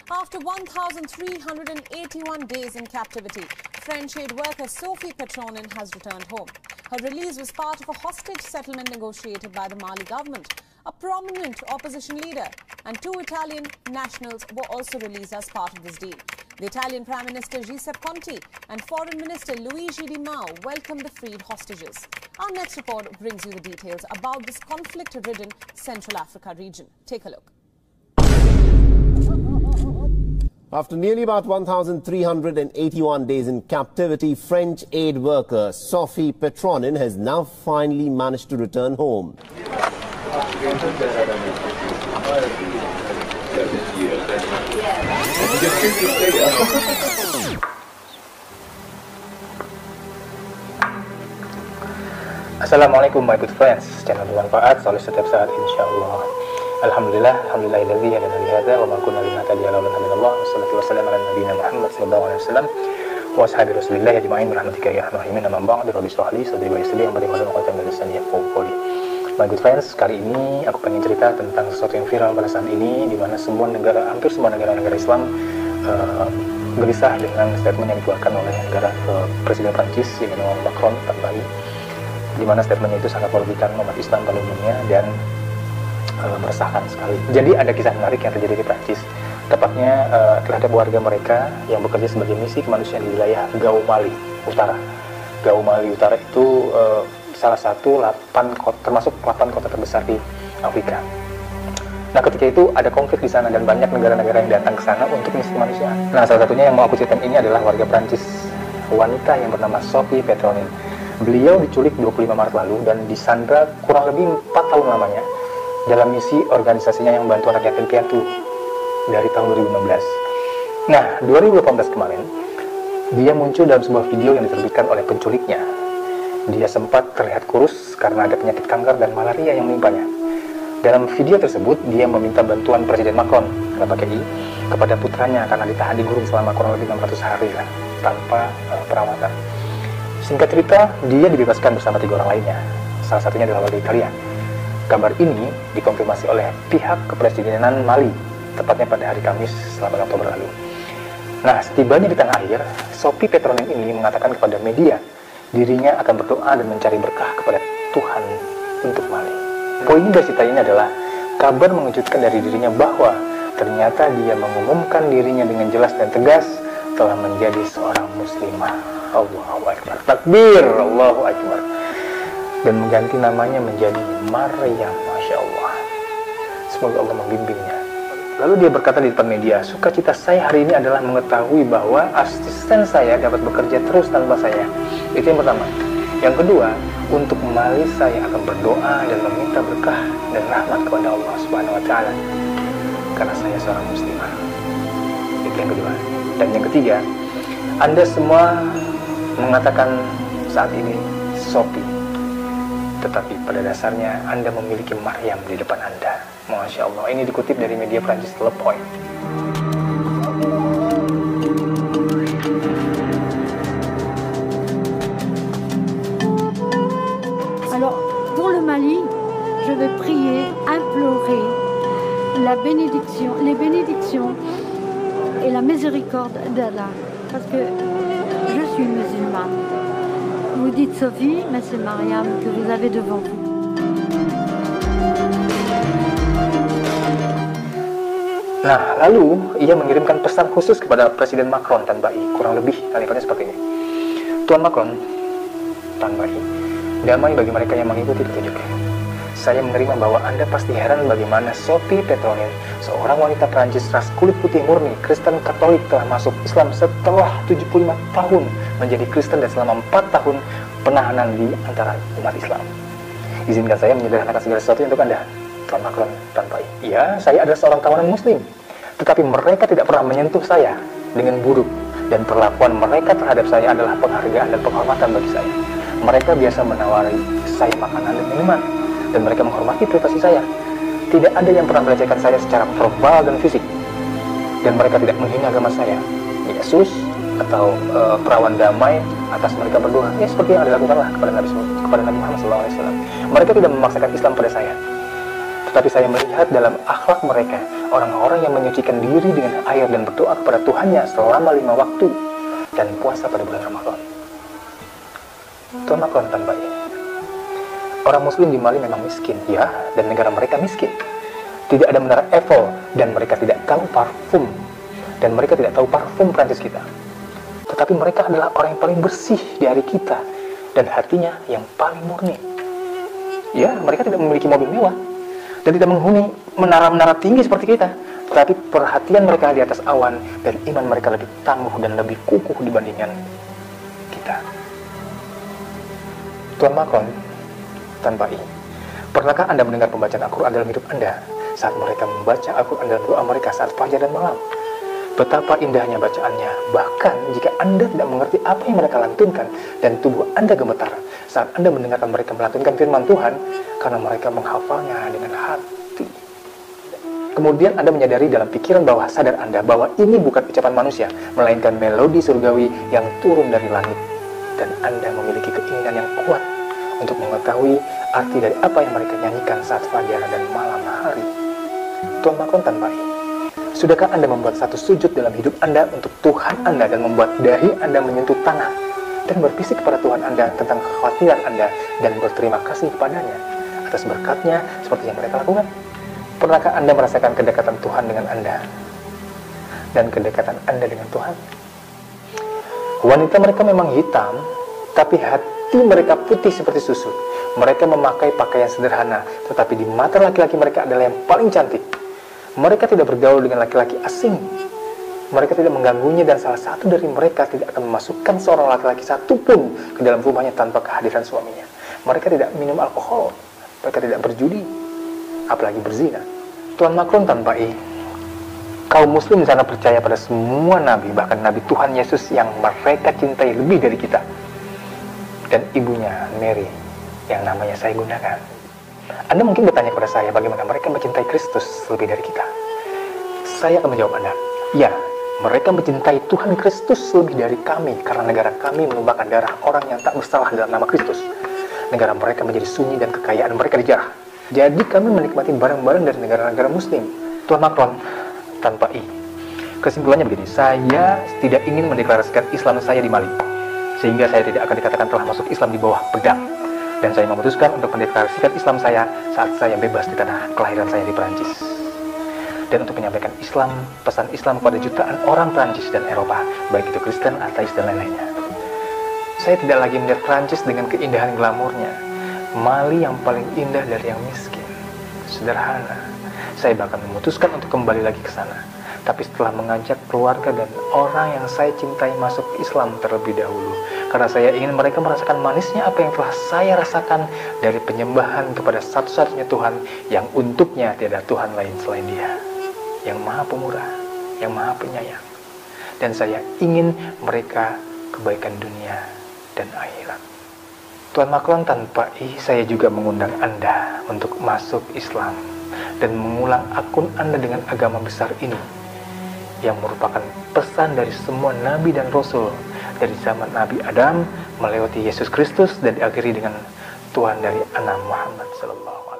After 1,381 days in captivity, French aid worker Sophie Petronin has returned home. Her release was part of a hostage settlement negotiated by the Mali government. A prominent opposition leader and 2 Italian nationals were also released as part of this deal. The Italian Prime Minister Giuseppe Conte and Foreign Minister Luigi Di Maio welcomed the freed hostages. Our next report brings you the details about this conflict-ridden Central Africa region. Take a look. After nearly about 1,381 days in captivity, French aid worker Sophie Petronin has now finally managed to return home. Assalamualaikum my good friends, channel bermanfaat selalu setiap saat insyaallah. Alhamdulillahilladzi hadana li hadza wa ma kunna linahtadiya laula an hadana Allah. Wassalatu wassalamu ala nabiyyina Muhammad sallallahu alaihi wasallam wa ashabi Rasulillah ajma'in birahmatika ya arhamar rahimin. Amma ba'du, rabbi shrah li sadri wa yassir li amri wahlul 'uqdatam min lisani yafqahu qawli. My good friends, kali ini aku pengen cerita tentang sesuatu yang viral pada saat ini, di mana hampir semua negara-negara Islam gelisah dengan statement yang dikeluarkan oleh Presiden Prancis Emmanuel Macron tadi, di mana statementnya itu sangat merugikan umat Islam pada umumnya dan meresahkan sekali. Jadi ada kisah menarik yang terjadi di Prancis, tepatnya terhadap warga mereka yang bekerja sebagai misi kemanusiaan di wilayah Gao Mali Utara. Gao Mali Utara itu salah satu termasuk 8 kota terbesar di Afrika. Nah, ketika itu ada konflik di sana dan banyak negara-negara yang datang ke sana untuk misi kemanusiaan. Nah, salah satunya yang mau aku ceritain ini adalah warga Prancis, wanita yang bernama Sophie Petronin. Beliau diculik 25 Maret lalu dan disandra kurang lebih 4 tahun lamanya dalam misi organisasinya yang membantu anak yatim piatu dari tahun 2015. Nah, 2018 kemarin, dia muncul dalam sebuah video yang diterbitkan oleh penculiknya. Dia sempat terlihat kurus karena ada penyakit kanker dan malaria yang menimpanya. Dalam video tersebut, dia meminta bantuan Presiden Macron, kepada putranya karena ditahan di gurun selama kurang lebih 600 hari tanpa perawatan. Singkat cerita, dia dibebaskan bersama 3 orang lainnya. Salah satunya adalah warga Italia. Kabar ini dikonfirmasi oleh pihak kepresidenan Mali, tepatnya pada hari Kamis 8 Oktober lalu. Nah, setibanya di tanah air, Sophie Petronin ini mengatakan kepada media, dirinya akan berdoa dan mencari berkah kepada Tuhan untuk Mali. Poin dari cerita ini adalah kabar mengejutkan dari dirinya bahwa ternyata dia mengumumkan dirinya dengan jelas dan tegas telah menjadi seorang muslimah. Allahu Akbar, takbir, Allahu Akbar, dan mengganti namanya menjadi Maryam. Masya Allah, semoga Allah membimbingnya. Lalu dia berkata di depan media, sukacita saya hari ini adalah mengetahui bahwa asisten saya dapat bekerja terus tanpa saya. Itu yang pertama. Yang kedua, untuk Mali saya akan berdoa dan meminta berkah dan rahmat kepada Allah Subhanahu wa Ta'ala karena saya seorang muslimah. Itu yang kedua. Dan yang ketiga, Anda semua mengatakan saat ini Sophie, tetapi pada dasarnya Anda memiliki Maryam di depan Anda. Masya Allah. Ini dikutip dari media Prancis Le Point. Alors, pour le Mali, je vais prier, implorer les bénédictions et la miséricorde d'Allah, parce que je suis musulmane. Vous dites Sophie, mais c'est Maryam que vous avez devant vous. Nah, lalu ia mengirimkan pesan khusus kepada Presiden Macron tanpa kurang lebih kalimatnya seperti ini. Tuan Macron, tanpa damai bagi mereka yang mengikuti petunjuknya. Saya menerima bahwa Anda pasti heran bagaimana Sophie Petronin, seorang wanita Prancis ras kulit putih murni, Kristen Katolik, telah masuk Islam setelah 75 tahun menjadi Kristen dan selama 4 tahun penahanan di antara umat Islam. Izinkan saya menyederhanakan segala sesuatu untuk Anda, Tuan Macron tanpa iya, saya adalah seorang kawanan Muslim, tetapi mereka tidak pernah menyentuh saya dengan buruk, dan perlakuan mereka terhadap saya adalah penghargaan dan penghormatan bagi saya. Mereka biasa menawari saya makanan dan minuman, dan mereka menghormati privasi saya. Tidak ada yang pernah melecehkan saya secara verbal dan fisik, dan mereka tidak menghina agama saya, Yesus atau perawan damai atas mereka berdua. Ya, seperti yang dilakukanlah kepada Nabi Muhammad SAW. Mereka tidak memaksakan Islam pada saya, Tapi saya melihat dalam akhlak mereka, orang-orang yang menyucikan diri dengan air dan berdoa kepada Tuhannya selama 5 waktu dan puasa pada bulan Ramadan. Tuan Makron tanpa ini. Orang Muslim di Mali memang miskin, ya, dan negara mereka miskin. Tidak ada menara Eiffel, dan mereka tidak tahu parfum. Dan mereka tidak tahu parfum Prancis kita. Tetapi mereka adalah orang yang paling bersih di hari kita, dan hatinya yang paling murni. Ya, mereka tidak memiliki mobil mewah, dan tidak menghuni menara-menara tinggi seperti kita. Tetapi perhatian mereka di atas awan, dan iman mereka lebih tangguh dan lebih kukuh dibandingkan kita. Tuan Makron, tanpa ini, pernahkah Anda mendengar pembacaan Al-Quran dalam hidup Anda saat mereka membaca Al-Quran dalam doa mereka saat fajar dan malam? Betapa indahnya bacaannya, bahkan jika Anda tidak mengerti apa yang mereka lantunkan dan tubuh Anda gemetar saat Anda mendengarkan mereka melantunkan firman Tuhan, karena mereka menghafalnya dengan hati. Kemudian Anda menyadari dalam pikiran bawah sadar Anda bahwa ini bukan ucapan manusia, melainkan melodi surgawi yang turun dari langit. Dan Anda memiliki keinginan yang kuat untuk mengetahui arti dari apa yang mereka nyanyikan saat fajar dan malam hari. Tuan Makron tanpa ini, sudahkah Anda membuat satu sujud dalam hidup Anda untuk Tuhan Anda dan membuat dahi Anda menyentuh tanah dan berbisik kepada Tuhan Anda tentang kekhawatiran Anda dan berterima kasih kepadanya atas berkatnya seperti yang mereka lakukan? Pernahkah Anda merasakan kedekatan Tuhan dengan Anda dan kedekatan Anda dengan Tuhan? Wanita mereka memang hitam, tapi hati mereka putih seperti susu. Mereka memakai pakaian sederhana, tetapi di mata laki-laki mereka adalah yang paling cantik. Mereka tidak bergaul dengan laki-laki asing. Mereka tidak mengganggunya, dan salah satu dari mereka tidak akan memasukkan seorang laki-laki satupun ke dalam rumahnya tanpa kehadiran suaminya. Mereka tidak minum alkohol. Mereka tidak berjudi, apalagi berzina. Tuan Makron tanpa kaum muslim di sana percaya pada semua nabi, bahkan Nabi Tuhan Yesus yang mereka cintai lebih dari kita. Dan ibunya Mary yang namanya saya gunakan. Anda mungkin bertanya kepada saya bagaimana mereka mencintai Kristus lebih dari kita. Saya akan menjawab Anda, ya, mereka mencintai Tuhan Kristus lebih dari kami karena negara kami menumpahkan darah orang yang tak bersalah dalam nama Kristus. Negara mereka menjadi sunyi dan kekayaan mereka dijarah. Jadi kami menikmati barang-barang dari negara-negara muslim. Tuan Makron tanpa kesimpulannya begini, saya tidak ingin mendeklarasikan Islam saya di Mali, sehingga saya tidak akan dikatakan telah masuk Islam di bawah pedang. Dan saya memutuskan untuk mendeklarasikan Islam saya saat saya bebas di tanah kelahiran saya di Perancis. Dan untuk menyampaikan Islam, pesan Islam kepada jutaan orang Perancis dan Eropa, baik itu Kristen, ateis, dan lain-lainnya. Saya tidak lagi melihat Perancis dengan keindahan glamornya. Mali yang paling indah dari yang miskin, sederhana. Saya bahkan memutuskan untuk kembali lagi ke sana. Tapi setelah mengajak keluarga dan orang yang saya cintai masuk Islam terlebih dahulu, karena saya ingin mereka merasakan manisnya apa yang telah saya rasakan dari penyembahan kepada satu-satunya Tuhan yang untuknya tiada Tuhan lain selain Dia, yang Maha Pemurah, yang Maha Penyayang. Dan saya ingin mereka kebaikan dunia dan akhirat. Tuan Makron tanpa saya juga mengundang Anda untuk masuk Islam dan mengulang akun Anda dengan agama besar ini, yang merupakan pesan dari semua nabi dan rasul dari zaman Nabi Adam melewati Yesus Kristus dan diakhiri dengan Tuhan dari anak Muhammad sallallahu alaihi wasallam.